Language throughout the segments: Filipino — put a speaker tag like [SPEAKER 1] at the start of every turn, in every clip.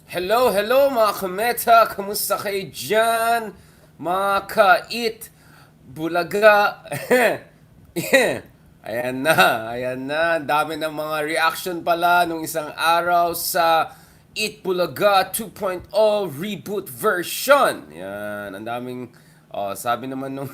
[SPEAKER 1] Hello, hello mga kameta! Kamusta kayo dyan? Mga kait, Bulaga. Ayan na. Dami ng mga reaction pala nung isang araw sa Eat Bulaga 2.0 reboot version. Yan, ang daming, sabi naman nung,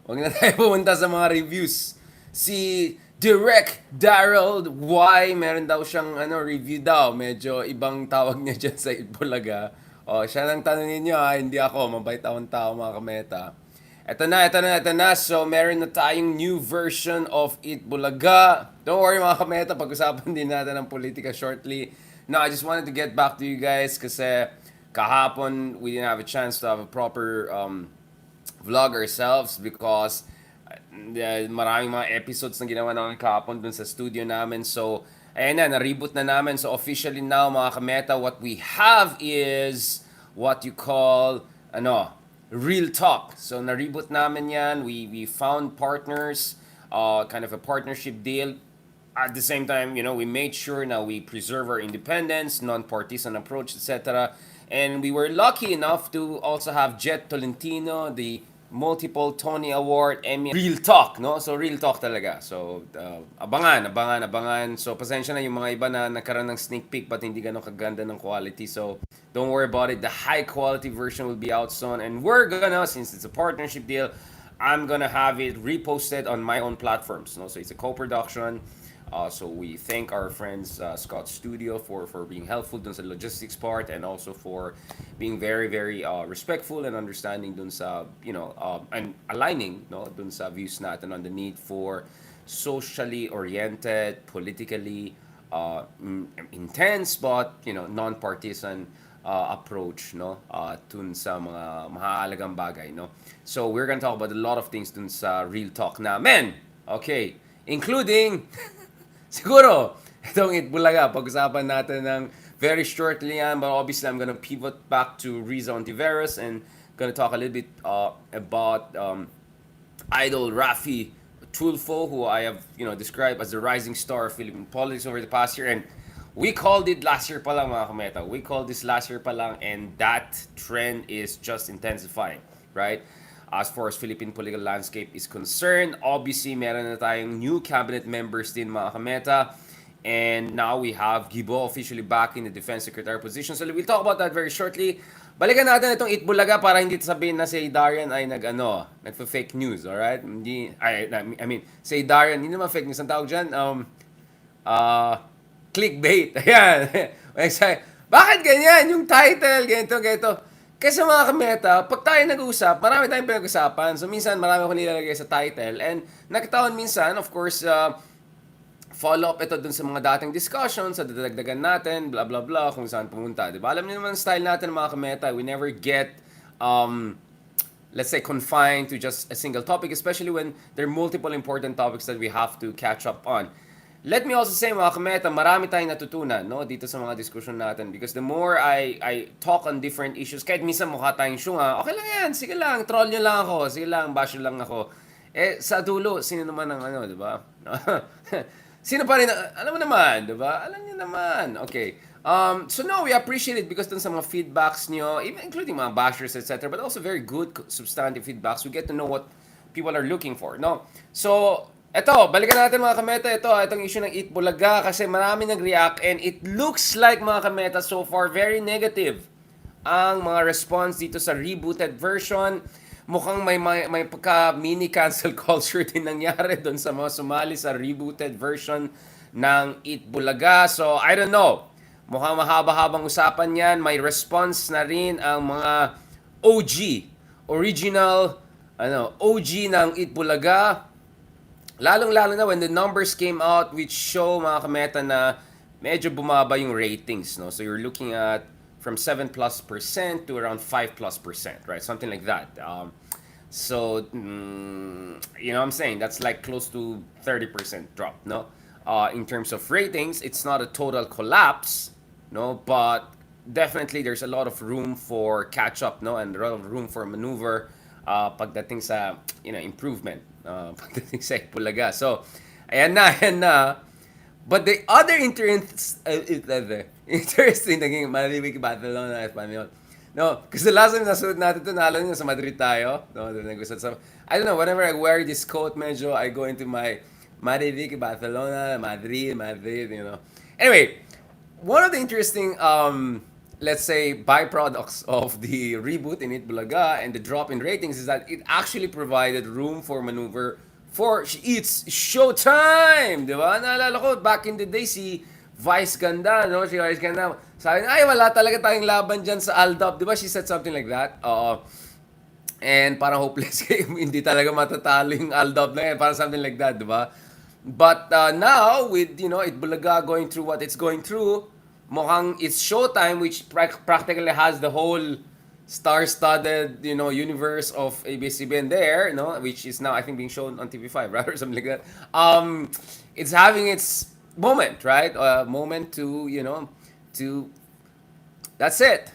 [SPEAKER 1] wag na tayo pumunta sa mga reviews. Si Direct Daryl Y, meron daw siyang review daw. Medyo ibang tawag niya dyan sa Itbulaga. Siya nang tanongin niyo ha, hindi ako. Mabait akong tao mga kameta. Ito na. So, meron na tayong new version of Itbulaga. Don't worry mga kameta, pag-usapan din natin ng politika shortly. No, I just wanted to get back to you guys kasi kahapon we didn't have a chance to have a proper vlog ourselves because maraming mga episodes na ginawa namin kahapon dun sa studio namin. So, ayan na-reboot na namin. So, officially now, mga kameta, what we have is what you call, real talk. So, na-reboot namin yan. We found partners, kind of a partnership deal. At the same time, we made sure now we preserve our independence, non-partisan approach, etc. And we were lucky enough to also have Jet Tolentino, the multiple Tony Award, Emmy. Real talk, no? So, real talk talaga. So, abangan. So, pasensya na yung mga iba na nagkaroon ng sneak peek but hindi ganun kaganda ng quality. So, don't worry about it. The high quality version will be out soon. And we're gonna, since it's a partnership deal, I'm gonna have it reposted on my own platforms. No? So, it's a co-production. So we thank our friends Scott Studio for being helpful dun sa logistics part and also for being very very respectful and understanding dun sa and aligning dun sa views natin on the need for socially oriented, politically intense but non-partisan approach dun sa mga mahalagang bagay So we're gonna talk about a lot of things dun sa real talk namin. Okay, including siguro, itong Itbulaga, pag-usapan natin ng very shortly yan, but obviously I'm gonna pivot back to Risa Ontiveros and gonna talk a little bit about Idol Rafi Tulfo, who I have described as the rising star of Philippine politics over the past year. And we called it last year pa lang mga kameta. We called this last year pa lang and that trend is just intensifying, right? As far as Philippine political landscape is concerned, obviously, meron na tayong new cabinet members din mga kameta. And now we have Gibo officially back in the defense secretary position. So we'll talk about that very shortly. Balikan natin itong Itbulaga para hindi sabihin na si Darian ay nagfa-fake news, alright? Hindi, I mean, si Darian, hindi naman fake news. Ang tawag dyan, uh, clickbait. Ayan. Bakit ganyan? Yung title, ganito. Kasi mga kameta, pag tayo nag-uusap, marami tayong pinag-usapan. So, minsan, marami ako nilalagay sa title. And, nagkataon minsan, of course, follow-up ito dun sa mga dating discussions, sa dadagdagan natin, blah, blah, blah, kung saan pumunta. Diba? Alam niyo naman style natin, mga kameta. We never get, let's say, confined to just a single topic, especially when there are multiple important topics that we have to catch up on. Let me also say mga kameta, marami tayong natutunan dito sa mga discussion natin because the more I talk on different issues, kahit minsan mukha tayong syunga, okay lang yan, sige lang, troll nyo lang ako, sige lang, bash nyo lang ako. Sa dulo, sino naman ang di ba? Sino pa rin, alam mo naman, di ba? Alam nyo naman. Okay. So no, we appreciate it because dun sa mga feedbacks nyo, even including mga bashers, etc., but also very good substantive feedbacks, we get to know what people are looking for, no? So, balikan natin mga kameta. Itong issue ng Eat Bulaga kasi marami nag-react and it looks like mga kameta so far very negative ang mga response dito sa rebooted version. Mukhang may pagka mini cancel culture din nangyari doon sa mga sumali sa rebooted version ng Eat Bulaga. So, I don't know. Mukhang mahaba-habang usapan yan. May response na rin ang mga original OG ng Eat Bulaga. Lalong-lalo na when the numbers came out which show mga kameta na medyo bumaba yung ratings, no? So you're looking at from 7+% to around 5+%, right? Something like that. So, you know what I'm saying? That's like close to 30% drop, no? In terms of ratings, it's not a total collapse, no? But definitely there's a lot of room for catch-up, no? And a lot of room for maneuver pagdating sa improvement pagdating sa Bulaga. So, ayan na. But the other interesting naging Malibig Barcelona Espanyol. No, kasi last time nasuot natin ito, naalala nyo sa Madrid tayo. No, doon nagusat sa... I don't know, whenever I wear this coat, medyo I go into my Madrid, Barcelona, Madrid, you know. Anyway, one of the interesting, let's say, byproducts of the reboot in It Bulaga and the drop in ratings is that it actually provided room for maneuver for It's Showtime! Di ba? Naalala ko, back in the day, si Vice Ganda, no? Si Vice Ganda, sabi na, ay, wala talaga tayong laban dyan sa Aldab. Di ba? She said something like that. Oo. And parang hopeless game, hindi talaga matatalo yung Aldab na yan. Parang something like that, di ba? But now, with, It Bulaga going through what it's going through, mukhang it's Showtime, which practically has the whole star-studded, universe of ABS-CBN there, which is now, I think, being shown on TV5, right? Or something like that. It's having its moment, right? Moment to, to, that's it.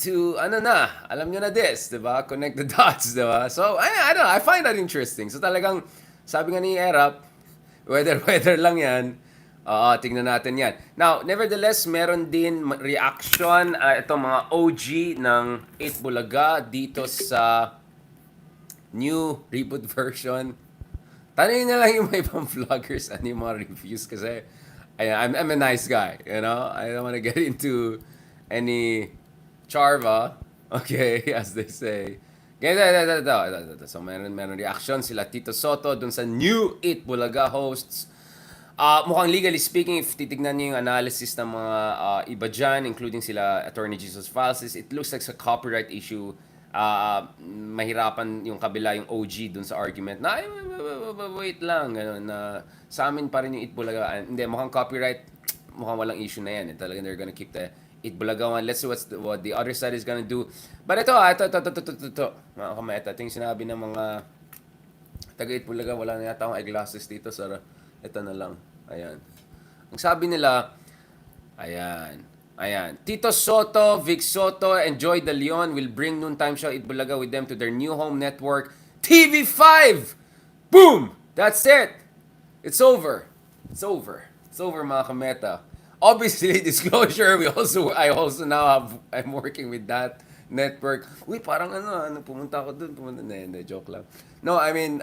[SPEAKER 1] To, alam nyo na this, di ba? Connect the dots, di ba? So, I don't know, I find that interesting. So, talagang, sabi nga ni Erap, weather lang yan. Tingnan natin yan. Now, nevertheless, meron din reaction itong mga OG ng 8 Bulaga dito sa new reboot version. Tanungin na lang yung mga ibang vloggers ano yung mga reviews kasi I'm a nice guy, I don't want to get into any charva, okay, as they say. So, meron reaction sila Tito Soto dun sa new 8 Bulaga hosts. Mukhang legally speaking, if titignan niyo yung analysis ng mga iba dyan, including sila Attorney Jesus Falsis, it looks like a copyright issue. Mahirapan yung kabila, yung OG dun sa argument na, wait lang, gano'n, na sa amin pa rin yung Itbulaga. Hindi, mukhang copyright, mukhang walang issue na yan. Talagang they're gonna keep the Itbulaga one. Let's see what the other side is gonna do. But ito, mga kameta, ito yung sinabi ng mga taga Itbulaga, wala na yata akong eyeglasses dito, so ito na lang. Ayan. Ang sabi nila, ayan. Tito Soto, Vic Soto, and Joy De Leon will bring Noontime Show Itbulaga with them to their new home network, TV5! Boom! That's it! It's over, mga kameta. Obviously, disclosure, I also now I'm working with that network. Uy, parang pumunta ako dun, hindi, joke lang. No, I mean,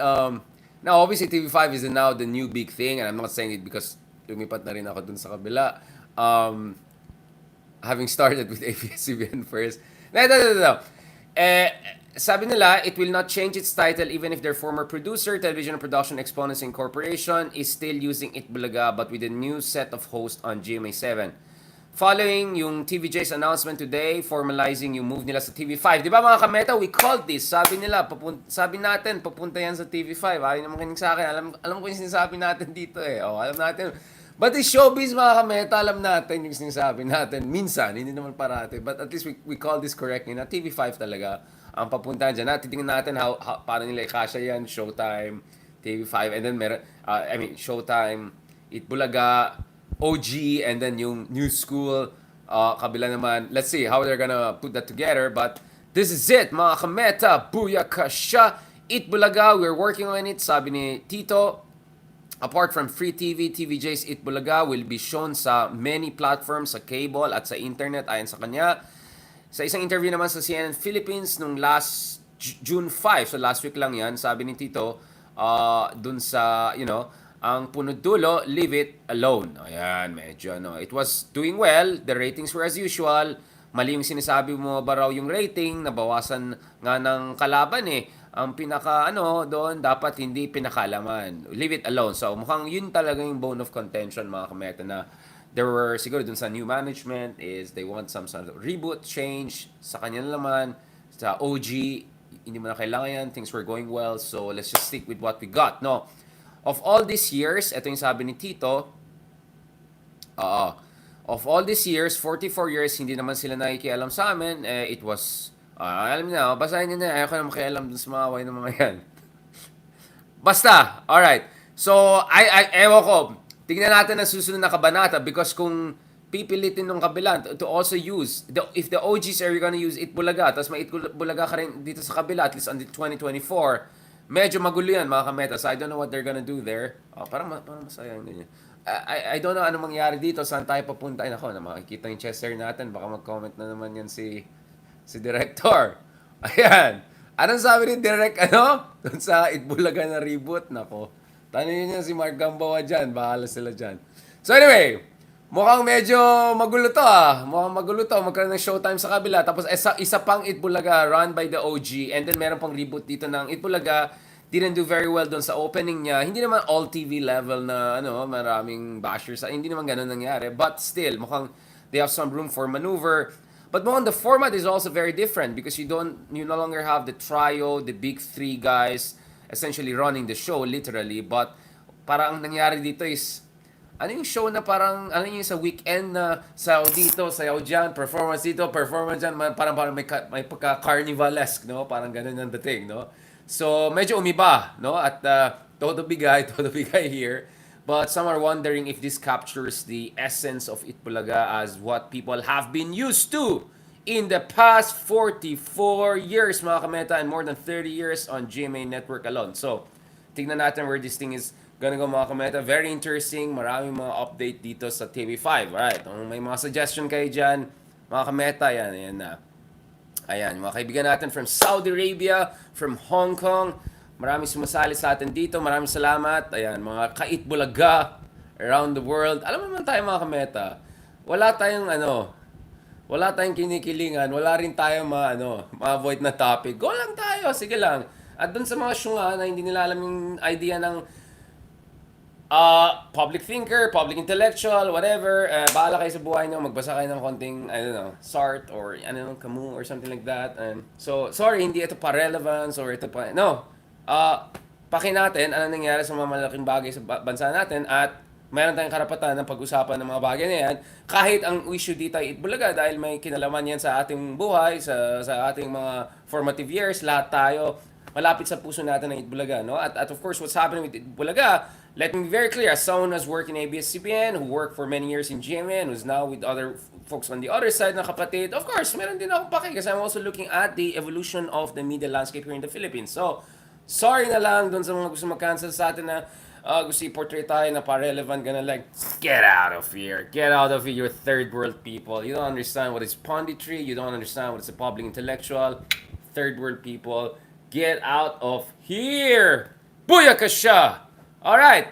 [SPEAKER 1] now, obviously, TV5 is now the new big thing, and I'm not saying it because lumipat na rin ako dun sa kabila. Having started with ABS-CBN first. No. Sabi nila, it will not change its title even if their former producer, Television and Production Exponents Incorporation, is still using Itbulaga but with a new set of hosts on GMA7. Following yung TVJ's announcement today, formalizing yung move nila sa TV5. Di ba mga kameta, we called this. Sabi nila, sabi natin, papunta yan sa TV5. Ayaw naman kinig sa akin. Alam ko yung sinasabi natin dito eh. Alam natin. But the showbiz mga kameta, alam natin yung sinasabi natin. Minsan, hindi naman parati. But at least we call this correctly na TV5 talaga ang papuntahan dyan. Titingnan natin paano nila ikasya yan. Showtime, TV5, and then Showtime, Itbulaga, OG, and then yung new school, kabila naman. Let's see how they're gonna put that together. But this is it, mga kameta. Booyaka siya. Itbulaga, we're working on it. Sabi ni Tito, apart from free TV, TVJ's Itbulaga will be shown sa many platforms, sa cable at sa internet, ayon sa kanya. Sa isang interview naman sa CNN Philippines nung last June 5, so last week lang yan, sabi ni Tito, dun sa, ang punod dulo, leave it alone. Ayan, medyo, it was doing well, the ratings were as usual, mali yung sinasabi mo ba raw yung rating, nabawasan nga ng kalaban eh. Ang pinaka, doon, dapat hindi pinakalaman. Leave it alone. So, mukhang yun talaga yung bone of contention, mga kameta, na there were, siguro dun sa new management is they want some sort of reboot, change, sa kanya naman, sa OG, hindi mo na kailangan yan, things were going well, so let's just stick with what we got. No, of all these years, ito yung sabi ni Tito, of all these years, 44 years, hindi naman sila nakikialam sa amin, it was, alam niyo na, basahin niyo na, ayaw ko na makialam dun sa mga away ng mga yan. Basta, alright, so, ewan ko, tignan natin ang susunod na kabanata because kung pipilitin ng kabila to also use, if the OGs are gonna use Itbulaga, tapos may Itbulaga ka rin dito sa kabila, at least on the 2024, medyo magulo yan mga kameta. So I don't know what they're gonna do there. Parang masaya yung ganyan. I don't know ano mangyari dito, saan tayo papunta. Ay, nako, na makikita yung Chester natin, baka mag-comment na naman yan si Director. Ayan. Anong sabi ni Direk, ano? Doon sa Itbulaga na reboot, nako. Tanongin niya si Mark Gambawa dyan, bahala sila dyan. So anyway, mukhang medyo magulo to ah. Mukhang magulo to. Magkaroon ng showtime sa kabila. Tapos isa pang Itbulaga run by the OG. And then meron pang reboot dito ng Itbulaga. Didn't do very well doon sa opening niya. Hindi naman all TV level na maraming bashers. Hindi naman ganun nangyari. But still, mukhang they have some room for maneuver. But mukhang the format is also very different because you no longer have the trio, the big three guys essentially running the show literally. But parang ang nangyari dito is ano yung show na parang, ano yung sa weekend na sayaw dito, sayaw dyan, performance dito, performance dyan, parang may pagka-carnivalesque, no? Parang ganun ang dating, no? So, medyo umiba, no? At todo bigay here. But some are wondering if this captures the essence of Itbulaga as what people have been used to in the past 44 years, mga kameta, and more than 30 years on GMA Network alone. So, tignan natin where this thing is gonna go, mga kameta. Very interesting. Maraming mga update dito sa TV5. Alright, kung may mga suggestion kayo dyan, mga kameta, ayan na. Ayan, mga kaibigan natin from Saudi Arabia, from Hong Kong. Maraming sumasali sa atin dito. Maraming salamat. Ayan, mga kaitbulaga around the world. Alam mo naman tayo, mga kameta, wala tayong kinikilingan, wala rin tayong ma-avoid na topic. Go lang tayo, sige lang. At dun sa mga syunga na hindi nila alam yung idea ng public thinker, public intellectual, whatever, bahala kayo sa buhay nyo, magbasa kayo ng konting, I don't know, Sartre or Camus or something like that. And so, sorry, hindi ito pa relevance or ito pa, no. Paki natin ano nangyari sa mga malaking bagay sa bansa natin at mayroon tayong karapatan ng pag-usapan ng mga bagay na yan kahit ang issue dito ay Itbulaga dahil may kinalaman yan sa ating buhay, sa ating mga formative years, lahat tayo malapit sa puso natin ng Itbulaga, no? At of course, what's happening with Itbulaga, let me be very clear, as someone who's worked in ABS-CBN, who worked for many years in GMA, who's now with other folks on the other side na kapatid, of course, meron din ako paki kasi I'm also looking at the evolution of the media landscape here in the Philippines. So, sorry na lang dun sa mga gusto mag-cancel sa atin na gusto i-portray tayo na pa-relevant, gonna like, get out of here, you're third world people, you don't understand what is punditry, you don't understand what is a public intellectual, third world people, get out of here! Booyaka siya! Alright,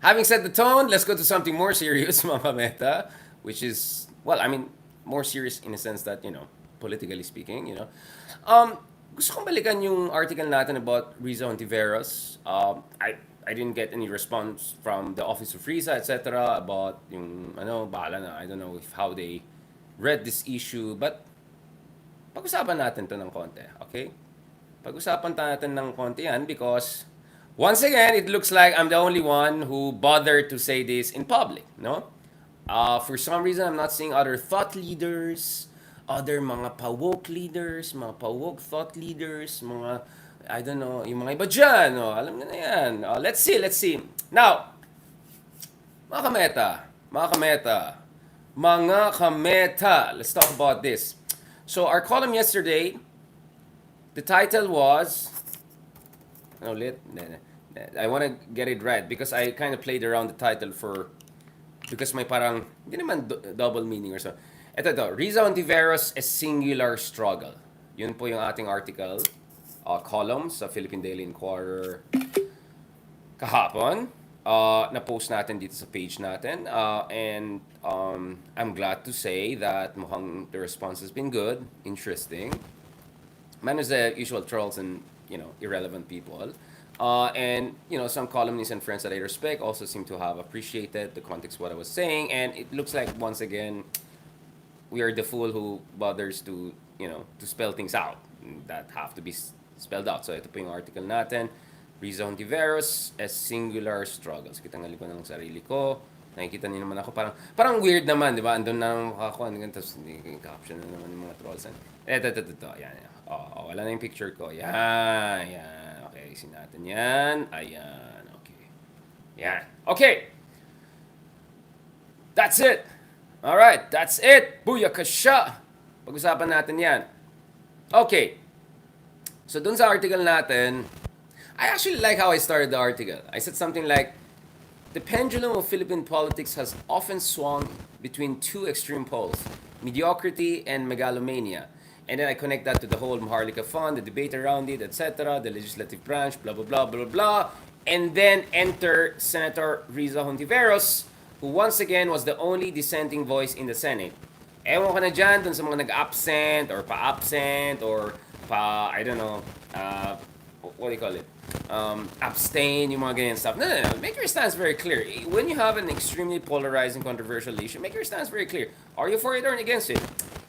[SPEAKER 1] having set the tone, let's go to something more serious, mga meta, which is, well, I mean, more serious in the sense that, politically speaking, gusto kong balikan yung article natin about Risa Ontiveros. I didn't get any response from the office of Risa, etc. about yung, bahala na, I don't know how they read this issue, but pag-usapan natin to ng konti, okay? Pag-usapan natin ng konti yan because once again, it looks like I'm the only one who bothered to say this in public, no? For some reason, I'm not seeing other thought leaders, other mga pa-woke leaders, mga pa-woke thought leaders, mga, I don't know, yung mga iba dyan, no? Alam niyo na yan. Let's see. Now, mga kameta, let's talk about this. So, our column yesterday, the title was, I want to get it right because I kind of played around the title because may parang, hindi naman double meaning or so. Ito, Risa Ontiveros, a singular struggle. Yun po yung ating article, column sa Philippine Daily Inquirer kahapon. Na-post natin dito sa page natin. And I'm glad to say that mukhang the response has been good, interesting. Minus the usual trolls and, irrelevant people. And, some columnists and friends that I respect also seem to have appreciated the context of what I was saying. And it looks like, once again, we are the fool who bothers to spell things out that have to be spelled out. So, ito po yung article natin. Risa Ontiveros, a singular struggle. So, kitang ko ng sarili ko. Nakikita niyo naman ako. Parang weird naman, di ba? Andun na makakuha. Tapos, caption na naman yung mga trolls. Ito. Yan. Wala na yung picture ko. Yan. Okay, isin natin yan. Ayan. Okay. Yan. Okay. That's it. Alright, that's it. Booyaka siya. Pag-usapan natin yan. Okay. So, dun sa article natin, I actually like how I started the article. I said something like, The pendulum of Philippine politics has often swung between two extreme poles, mediocrity and megalomania. And then I connect that to the whole Maharlika Fund, the debate around it, etc., the legislative branch, blah, blah, blah, blah, blah. And then enter Senator Risa Hontiveros, who once again was the only dissenting voice in the Senate. Ewan ko na dyan dun sa mga nag-absent or pa-absent or I don't know, what do you call it? Abstain, yung mga ganyan stuff. No, no, no. Make your stance very clear. When you have an extremely polarizing, controversial issue, make your stance very clear. Are you for it or against it?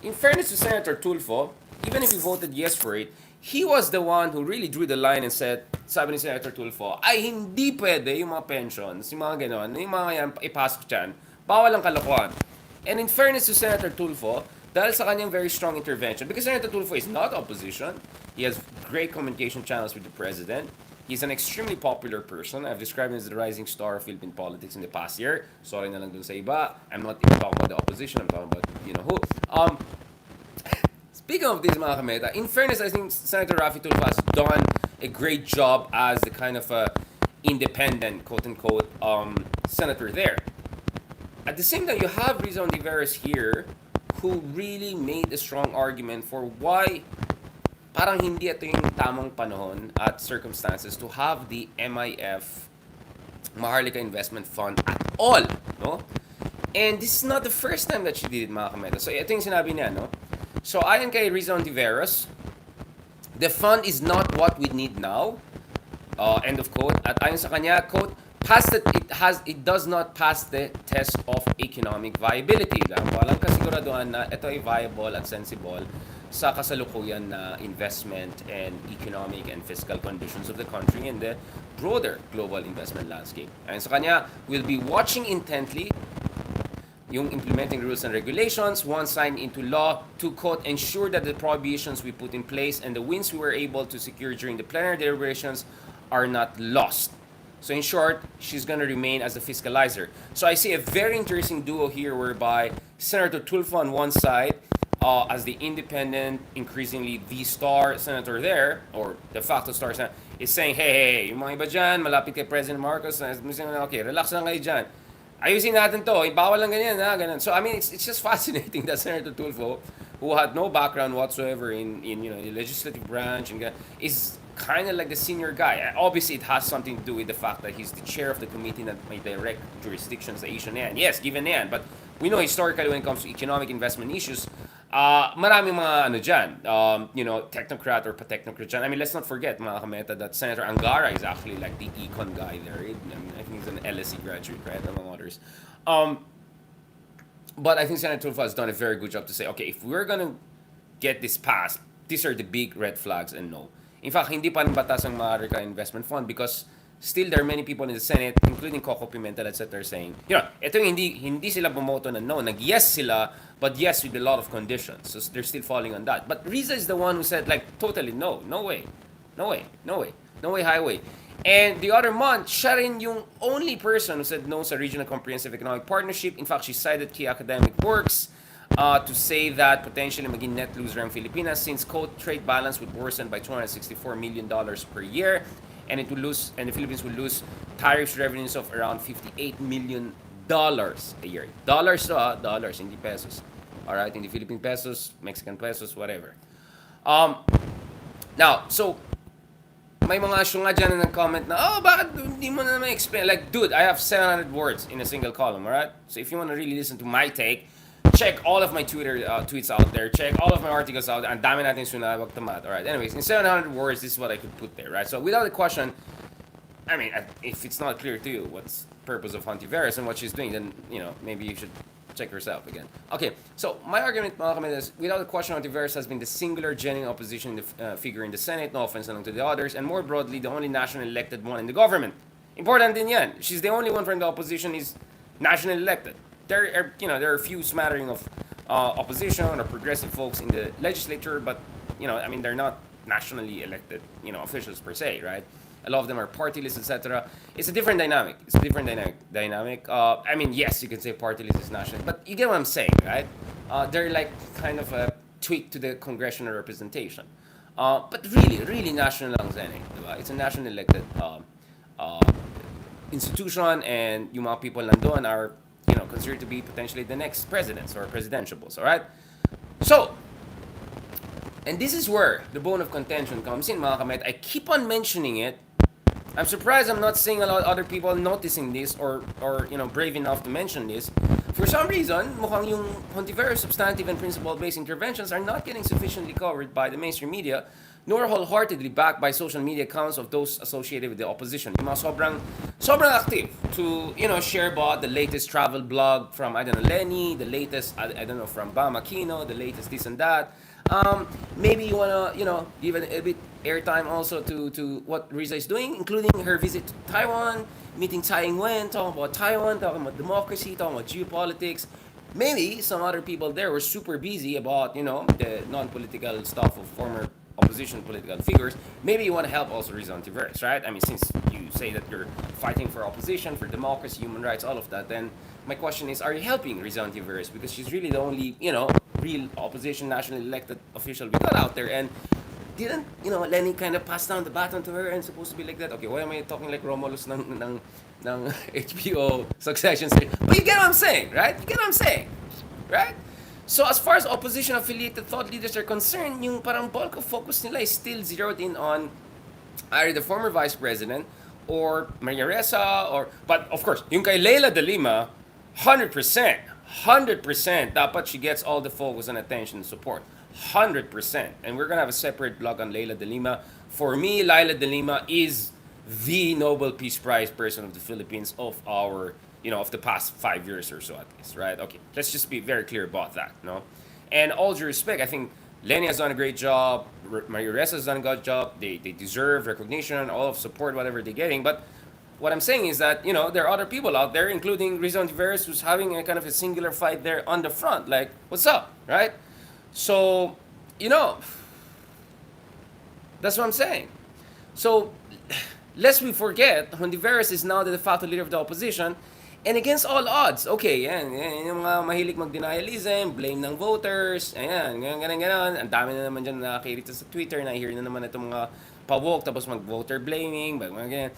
[SPEAKER 1] In fairness to Senator Tulfo, even if he voted yes for it, he was the one who really drew the line and said, sabi ni Senator Tulfo, ay hindi pwede yung mga pensions, yung mga ganon, yung mga yan, ipasok dyan, bawal ang kalokohan. And in fairness to Senator Tulfo, dahil sa kanyang very strong intervention, because Senator Tulfo is not opposition, he has great communication channels with the president, he's an extremely popular person. I've described him as the rising star of Philippine politics in the past year. Sorry na lang dun sa iba. I'm not even talking about the opposition, I'm talking about, you know who. Speaking of this, mga kameta, in fairness, I think Senator Raffy Tulfo has done a great job as the kind of independent, quote-unquote, senator there. At the same time, you have Risa Ontiveros here who really made a strong argument for why parang hindi ito yung tamang panahon at circumstances to have the MIF, Maharlika Investment Fund, at all, no? And this is not the first time that she did it, mga kameta. So, ito yung sinabi niya, no? So, ayon kay Risa Ontiveros, the fund is not what we need now. End of quote. At ayon sa kanya, quote, it does not pass the test of economic viability. Walang kasiguraduhan na ito ay viable at sensible sa kasalukuyan na investment and economic and fiscal conditions of the country and the broader global investment landscape. Ayon sa kanya, we'll be watching intently yung implementing rules and regulations once signed into law to, quote, ensure that the prohibitions we put in place and the wins we were able to secure during the plenary deliberations are not lost. So in short, she's going to remain as a fiscalizer. So I see a very interesting duo here whereby Senator Tulfo on one side, as the independent, increasingly the star senator there, or de facto star senator, is saying, hey, yung mga iba dyan, malapit kay President Marcos, okay, relax lang kayo dyan. Ayusin natin to, bawal lang ganyan, ha, ganun. So I mean, it's just fascinating that Senator Tulfo, who had no background whatsoever in you know, the legislative branch, and is kind of like the senior guy. Obviously, it has something to do with the fact that he's the chair of the committee that may direct jurisdiction sa issue na yan. Yes, given na yan. But we know historically when it comes to economic investment issues, maraming mga ano dyan, you know, technocrat or pa-technocrat dyan. I mean, let's not forget, mga kameta, that Senator Angara is actually like the econ guy there. I mean, I think he's an LSE graduate, right, among others. But I think Senator Tulfo has done a very good job to say, okay, if we're gonna get this passed, these are the big red flags and no. In fact, hindi pa rin batas ang Maharlika Investment Fund because still there are many people in the Senate, including Coco Pimentel, etc., saying, you know, ito yung hindi sila bumoto na no, nag-yes sila, but yes with a lot of conditions. So they're still falling on that. But Risa is the one who said, like, totally no, no way, no way, no way, no way, highway. And the other month, siya rin yung only person who said no sa Regional Comprehensive Economic Partnership. In fact, she cited key academic works to say that potentially maging net loser ang Filipinas since trade balance would worsen by $264 million per year, and it will lose, and the Philippines will lose tariffs revenues of around $58 million a year. Dollars to dollars, hindi pesos. All right, in the Philippine pesos, Mexican pesos, whatever. Now, so may mga asyo nga dyan na nag-comment na, oh, bakit hindi mo na explain? Like, dude, I have 700 words in a single column, alright? So if you want to really listen to my take, check all of my Twitter tweets out there. Check all of my articles out there. Ang dami natin suna, wag tamat. Alright, anyways, in 700 words, this is what I could put there, right? So without a question, I mean, if it's not clear to you what's the purpose of Hontiveros and what she's doing, then, you know, maybe you should check yourself again. Okay, so my argument, mga kamid, is without a question, Hontiveros has been the singular genuine opposition figure in the Senate, no offense along to the others, and more broadly, the only nationally elected one in the government. Important din yan. She's the only one from the opposition is nationally elected. There are a few smattering of opposition or progressive folks in the legislature, but, you know, I mean, they're not nationally elected, you know, officials per se, right? A lot of them are party lists, etc. It's a different dynamic. I mean, yes, you can say party list is national, but you get what I'm saying, right? They're like kind of a tweak to the congressional representation. But really national lang yan eh, diba? It's a national elected institution and yung mga people nandun are, considered to be potentially the next presidents or presidentiables, all right? So, and this is where the bone of contention comes in, mga kamet. I keep on mentioning it. I'm surprised I'm not seeing a lot of other people noticing this or brave enough to mention this. For some reason, mukhang yung Hontiveros substantive and principle-based interventions are not getting sufficiently covered by the mainstream media, nor wholeheartedly backed by social media accounts of those associated with the opposition. Yung mga sobrang active to, share about the latest travel blog from, I don't know, Lenny, the latest, I don't know, from Bam Aquino, the latest this and that. Maybe you wanna, give a bit airtime also to what Risa is doing, including her visit to Taiwan, meeting Tsai Ing-wen, talking about Taiwan, talking about democracy, talking about geopolitics. Maybe some other people there were super busy about, the non-political stuff of former opposition political figures. Maybe you want to help also Risa Ontiveros, right? I mean, since you say that you're fighting for opposition, for democracy, human rights, all of that, then my question is, are you helping Risa Ontiveros? Because she's really the only, real opposition nationally elected official we got out there. And didn't, Lenny kind of pass down the baton to her and supposed to be like that? Okay, why am I talking like Romulus ng HBO Succession series? But you get what I'm saying, right? You get what I'm saying, right? So as far as opposition affiliated thought leaders are concerned, yung parang bulk of focus nila is still zeroed in on either the former vice president or Maria Ressa but of course, yung kay Leila de Lima, 100%, 100% dapat she gets all the focus and attention and support. 100%. And we're gonna have a separate blog on Leila de Lima. For me, Leila de Lima is the Nobel Peace Prize person of the Philippines of our, of the past 5 years or so at least, right? Okay, let's just be very clear about that, no? And all due respect, I think Lenny has done a great job. Maria Ressa has done a good job. They deserve recognition, all of support, whatever they're getting. But what I'm saying is that, there are other people out there, including Risa Ontiveros, who's having a kind of a singular fight there on the front. Like, what's up, right? So, that's what I'm saying. So, lest we forget, Hontiveros is now the de facto leader of the opposition, and against all odds, okay, yan yung mga mahilig mag-denialism, blame ng voters, ayan, ganyan. Ang dami na naman dyan nakakirita sa Twitter, na-hear na naman itong mga pawok, tapos mag-voter blaming, mga ganyan.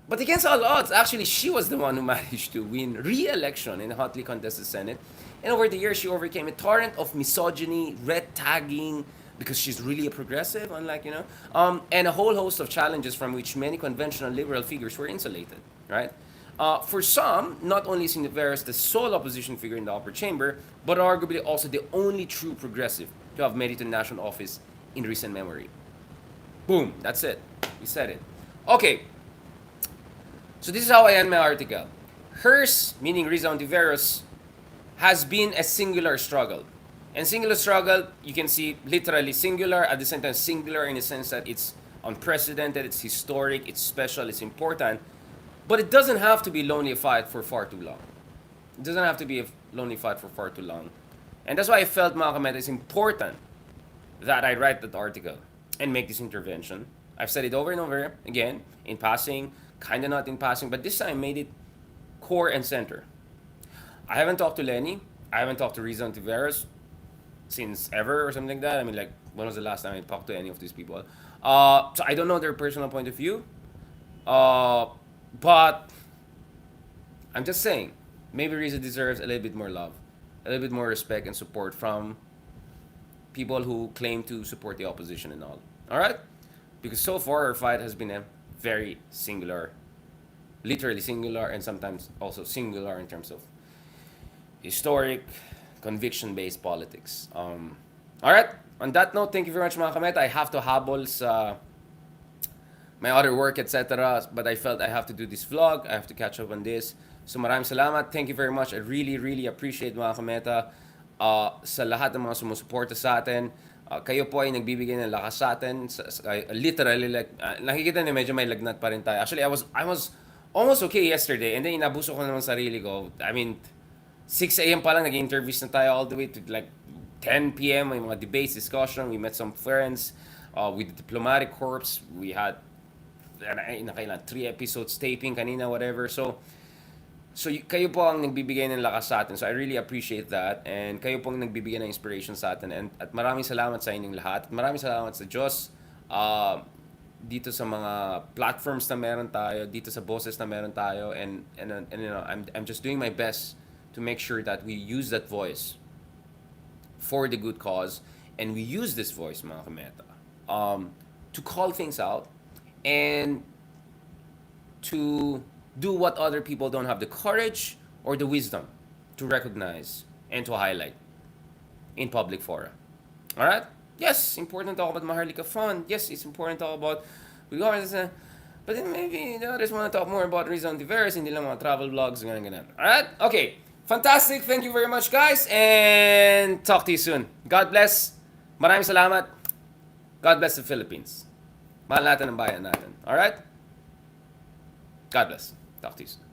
[SPEAKER 1] But against all odds, actually, she was the one who managed to win re-election in the hotly contested Senate. And over the years, she overcame a torrent of misogyny, red tagging, because she's really a progressive, unlike, and a whole host of challenges from which many conventional liberal figures were insulated, right? For some, not only is Ontiveros the sole opposition figure in the upper chamber, but arguably also the only true progressive to have made it to national office in recent memory. Boom, that's it. We said it. Okay, so this is how I end my article. Hers, meaning Risa Ontiveros, has been a singular struggle. And singular struggle, you can see literally singular, at the same time singular in the sense that it's unprecedented, it's historic, it's special, it's important. But it doesn't have to be lonely fight for far too long. It doesn't have to be a lonely fight for far too long. And that's why I felt, mga kamet, it's important that I write that article and make this intervention. I've said it over and over again, in passing, kind of not in passing, but this time I made it core and center. I haven't talked to Lenny. I haven't talked to Risa Ontiveros since ever or something like that. I mean, like, when was the last time I talked to any of these people? So I don't know their personal point of view. But I'm just saying, maybe Risa deserves a little bit more love, a little bit more respect and support from people who claim to support the opposition and all. All right? Because so far her fight has been a very singular, literally singular, and sometimes also singular in terms of historic, conviction-based politics. All right? On that note, thank you very much, mga kamet. I have to habol sa my other work, etc. But I felt I have to do this vlog. I have to catch up on this. So maraming salamat. Thank you very much. I really, really appreciate, mga kameta, sa lahat ng mga sumusuporta sa atin. Kayo po ay nagbibigay ng lakas sa atin. Literally, like, nakikita niyo medyo may lagnat pa rin tayo. Actually, I was almost okay yesterday. And then inabuso ko naman sarili ko. I mean, 6 a.m. pa lang, nag-interviews na tayo all the way to like 10 p.m. May mga debates, discussion. We met some friends with the diplomatic corps. We had nakailan 3 episodes taping kanina, whatever. So kayo po ang nagbibigay ng lakas sa atin. So I really appreciate that. And kayo po ang nagbibigay ng inspiration sa atin. At maraming salamat sa inyong lahat. At maraming salamat sa Diyos. dito sa mga platforms na meron tayo, dito sa bosses na meron tayo, and you know, I'm just doing my best to make sure that we use that voice for the good cause, and we use this voice, mga kameta, to call things out and to do what other people don't have the courage or the wisdom to recognize and to highlight in public fora. All right? Yes, important to talk about Maharlika Fund. Yes, it's important to talk about regardless. But then maybe the others want to talk more about Risa Ontiveros, hindi lang mga travel vlogs, ganun. All right? Okay. Fantastic. Thank you very much, guys. And talk to you soon. God bless. Maraming salamat. God bless the Philippines. Mahal natin ang bayan natin. All right? God bless. Talk to you soon.